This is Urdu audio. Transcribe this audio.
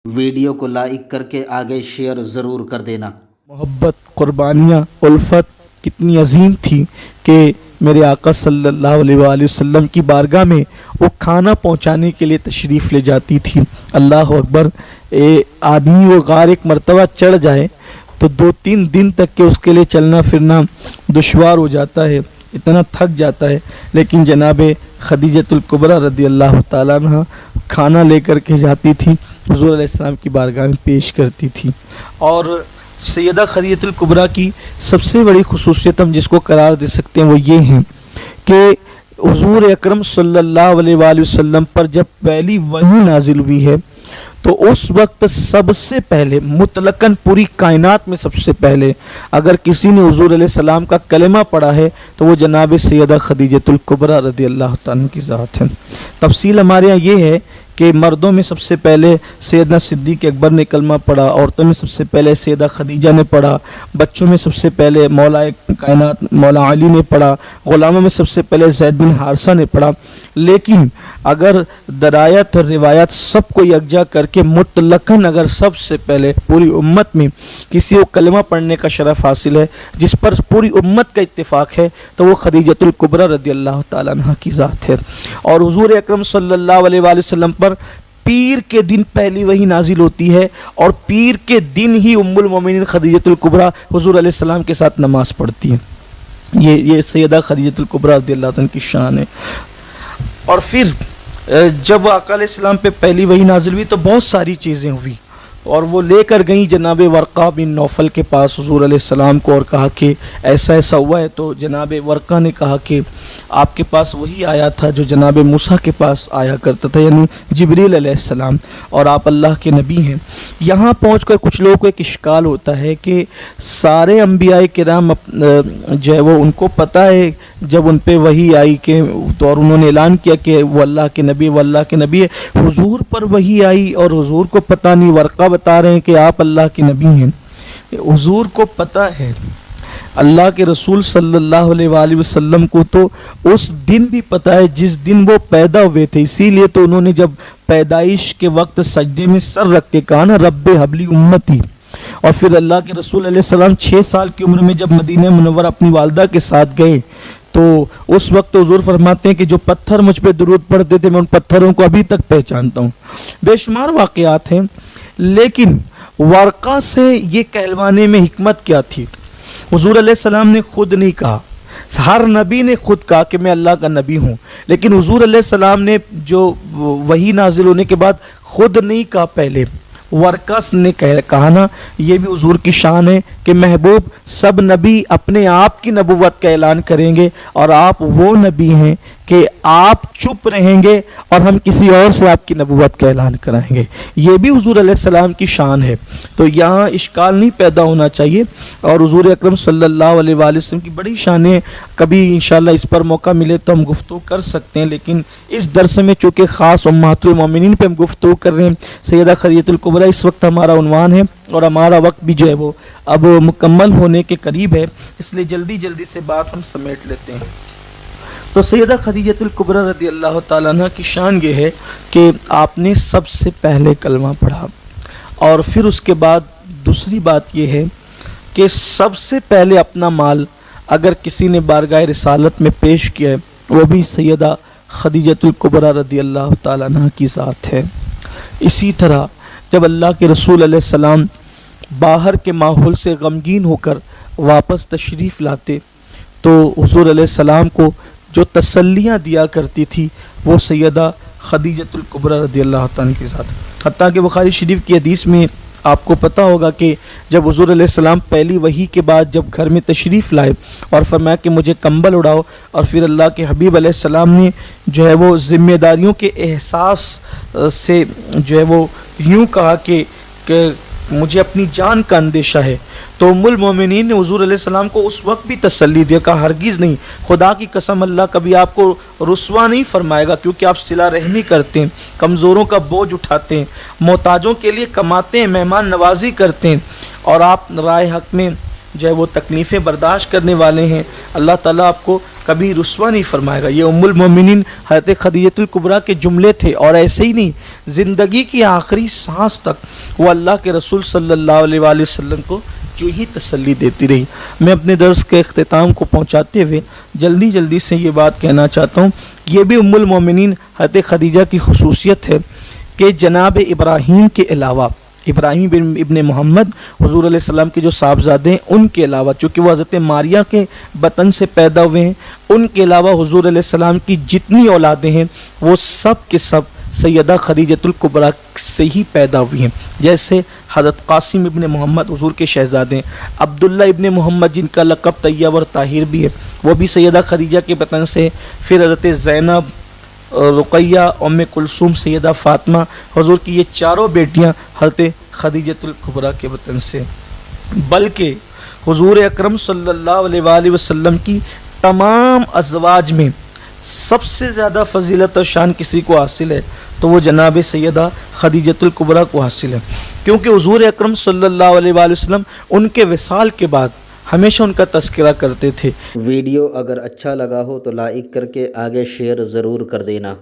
ویڈیو کو لائک کر کے آگے شیئر ضرور کر دینا۔ محبت، قربانیاں، الفت کتنی عظیم تھی کہ میرے آقا صلی اللہ علیہ وآلہ وسلم کی بارگاہ میں وہ کھانا پہنچانے کے لیے تشریف لے جاتی تھی۔ اللہ اکبر! آدمی وہ غار ایک مرتبہ چڑھ جائے تو 2-3 دن تک کے اس کے لیے چلنا پھرنا دشوار ہو جاتا ہے، اتنا تھک جاتا ہے، لیکن جناب خدیجۃ الکبریٰ رضی اللہ تعالیٰ عنہ کھانا لے کر کے جاتی تھی، حضور علیہ السلام کی بارگاہ میں پیش کرتی تھی۔ اور سیدہ خدیجۃ الکبریٰ کی سب سے بڑی خصوصیت ہم جس کو قرار دے سکتے ہیں وہ یہ ہیں کہ حضور اکرم صلی اللہ علیہ وآلہ وسلم پر جب پہلی وحی نازل ہوئی ہے تو اس وقت سب سے پہلے مطلقاً پوری کائنات میں سب سے پہلے اگر کسی نے حضور علیہ السلام کا کلمہ پڑھا ہے تو وہ جناب سیدہ خدیجۃ الکبریٰ رضی اللہ تعالیٰ کی ذات ہے۔ تفصیل ہمارے یہاں یہ ہے کہ مردوں میں سب سے پہلے سیدنا صدیق اکبر نے کلمہ پڑھا، عورتوں میں سب سے پہلے سیدہ خدیجہ نے پڑھا، بچوں میں سب سے پہلے مولا کائنات مولا علی نے پڑھا، غلاموں میں سب سے پہلے زید بن حارثہ نے پڑھا۔ لیکن اگر درایت اور روایت سب کو یکجا کر کے مطلقاً اگر سب سے پہلے پوری امت میں کسی کو کلمہ پڑھنے کا شرف حاصل ہے جس پر پوری امت کا اتفاق ہے تو وہ خدیجۃ الکبریٰ رضی اللہ تعالیٰ عنہ کی ذات ہے۔ اور حضور اکرم صلی اللہ علیہ وآلہ وسلم پر پیر کے دن پہلی وحی نازل ہوتی ہے اور پیر کے دن ہی ام المومنین خدیجۃ الکبریٰ حضور علیہ السلام کے ساتھ نماز پڑھتی ہیں۔ یہ سیدہ خدیجۃ الکبریٰ رضی اللہ عنہ کی شان ہے۔ اور پھر جب آقا علیہ السلام پہ پہلی وحی نازل ہوئی تو بہت ساری چیزیں ہوئی اور وہ لے کر گئیں جناب ورقہ بن نوفل کے پاس حضور علیہ السلام کو اور کہا کہ ایسا ایسا ہوا ہے۔ تو جناب ورقہ نے کہا کہ آپ کے پاس وہی آیا تھا جو جناب موسیٰ کے پاس آیا کرتا تھا، یعنی جبریل علیہ السلام، اور آپ اللہ کے نبی ہیں۔ یہاں پہنچ کر کچھ لوگوں کو ایک اشکال ہوتا ہے کہ سارے انبیاء کرام جو ہے وہ ان کو پتہ ہے جب ان پہ وحی آئی کہ تو اور انہوں نے اعلان کیا کہ وہ اللہ کے نبی وہ اللہ کے نبی ہے، حضور پر وحی آئی اور حضور کو پتہ نہیں، ورقہ بتا رہے ہیں کہ آپ اللہ کے نبی ہیں۔ حضور کو پتہ ہے، اللہ کے رسول صلی اللہ علیہ وآلہ وسلم کو تو اس دن بھی پتہ ہے جس دن وہ پیدا ہوئے تھے، اسی لیے تو انہوں نے جب پیدائش کے وقت سجدے میں سر رکھ کے کہا نا رب حبلی امتی، اور پھر اللہ کے رسول علیہ السلام 6 سال کی عمر میں جب مدینہ منورہ اپنی والدہ کے ساتھ گئے تو اس وقت حضور فرماتے ہیں کہ جو پتھر مجھ پہ درود پڑھتے تھے میں ان پتھروں کو ابھی تک پہچانتا ہوں۔ بے شمار واقعات ہیں، لیکن ورقہ سے یہ کہلوانے میں حکمت کیا تھی؟ حضور علیہ السلام نے خود نہیں کہا، ہر نبی نے خود کہا کہ میں اللہ کا نبی ہوں، لیکن حضور علیہ السلام نے جو وحی نازل ہونے کے بعد خود نہیں کہا، پہلے ورقہ نے کہا نا۔ یہ بھی حضور کی شان ہے کہ محبوب سب نبی اپنے آپ کی نبوت کا اعلان کریں گے اور آپ وہ نبی ہیں کہ آپ چپ رہیں گے اور ہم کسی اور سے آپ کی نبوت کا اعلان کرائیں گے، یہ بھی حضور علیہ السلام کی شان ہے۔ تو یہاں اشکال نہیں پیدا ہونا چاہیے، اور حضور اکرم صلی اللہ علیہ وآلہ وسلم کی بڑی شانیں کبھی انشاءاللہ اس پر موقع ملے تو ہم گفتگو کر سکتے ہیں، لیکن اس درس میں چونکہ خاص امہات المومنین پہ ہم گفتگو کر رہے ہیں، سیدہ خدیجۃ الکبریٰ اس وقت ہمارا عنوان ہے اور ہمارا وقت بھی جو ہے وہ اب مکمل ہونے کے قریب ہے، اس لیے جلدی سے بات ہم سمیٹ لیتے ہیں۔ تو سیدہ خدیجۃ الکبریٰ رضی اللہ تعالیٰ عنہ کی شان یہ ہے کہ آپ نے سب سے پہلے کلمہ پڑھا، اور پھر اس کے بعد دوسری بات یہ ہے کہ سب سے پہلے اپنا مال اگر کسی نے بارگاہ رسالت میں پیش کیا ہے وہ بھی سیدہ خدیجۃ الکبریٰ رضی اللہ تعالیٰ عنہ کی ذات ہے۔ اسی طرح جب اللہ کے رسول علیہ السلام باہر کے ماحول سے غمگین ہو کر واپس تشریف لاتے تو حضور علیہ السلام کو جو تسلیاں دیا کرتی تھی وہ سیدہ خدیجۃ الکبریٰ رضی اللہ تعالیٰ کی ذات۔ حتیٰ کہ بخاری شریف کی حدیث میں آپ کو پتہ ہوگا کہ جب حضور علیہ السلام پہلی وحی کے بعد جب گھر میں تشریف لائے اور فرمایا کہ مجھے کمبل اڑاؤ، اور پھر اللہ کے حبیب علیہ السلام نے جو ہے وہ ذمہ داریوں کے احساس سے جو ہے وہ یوں کہا کہ مجھے اپنی جان کا اندیشہ ہے، تو ام المومنین نے حضور علیہ السلام کو اس وقت بھی تسلی دیا، کہا ہرگز نہیں، خدا کی قسم اللہ کبھی آپ کو رسوا نہیں فرمائے گا، کیونکہ آپ صلہ رحمی کرتے ہیں، کمزوروں کا بوجھ اٹھاتے ہیں، محتاجوں کے لیے کماتے ہیں، مہمان نوازی کرتے ہیں، اور آپ رائے حق میں جو ہے وہ تکلیفیں برداشت کرنے والے ہیں۔ اللہ تعالیٰ آپ کو کبھی رسوا نہیں فرمائے گا۔ یہ ام المومنین حضرت خدیجۃ الکبریٰ کے جملے تھے، اور ایسے ہی نہیں، زندگی کی آخری سانس تک وہ اللہ کے رسول صلی اللہ علیہ وآلہ وسلم کو یوں ہی تسلی دیتی رہی۔ میں اپنے درس کے اختتام کو پہنچاتے ہوئے جلدی سے یہ بات کہنا چاہتا ہوں، یہ بھی ام المومنین حضرت خدیجہ کی خصوصیت ہے کہ جناب ابراہیم کے علاوہ، ابراہیم ابن محمد حضور علیہ السلام کے جو صاحبزادے ہیں ان کے علاوہ، چونکہ وہ حضرت ماریہ کے بطن سے پیدا ہوئے ہیں، ان کے علاوہ حضور علیہ السلام کی جتنی اولادیں ہیں وہ سب کے سب سیدہ خدیجۃ الکبریٰ سے ہی پیدا ہوئی ہیں۔ جیسے حضرت قاسم ابن محمد حضور کے شہزادے ہیں، عبداللہ ابن محمد جن کا لقب طیب اور طاہر بھی ہے، وہ بھی سیدہ خدیجہ کے بطن سے، پھر حضرت زینب، رقیہ، ام کلثوم، سیدہ فاطمہ، حضور کی یہ چاروں بیٹیاں حضرت خدیجۃ الکبریٰ کے بطن سے، بلکہ حضور اکرم صلی اللہ علیہ وآلہ وسلم کی تمام ازواج میں سب سے زیادہ فضیلت اور شان کسی کو حاصل ہے تو وہ جناب سیدہ خدیجۃ الکبریٰ کو حاصل ہے، کیونکہ حضور اکرم صلی اللہ علیہ وآلہ وسلم ان کے وصال کے بعد ہمیشہ ان کا تذکرہ کرتے تھے۔ ویڈیو اگر اچھا لگا ہو تو لائک کر کے آگے شیئر ضرور کر دینا۔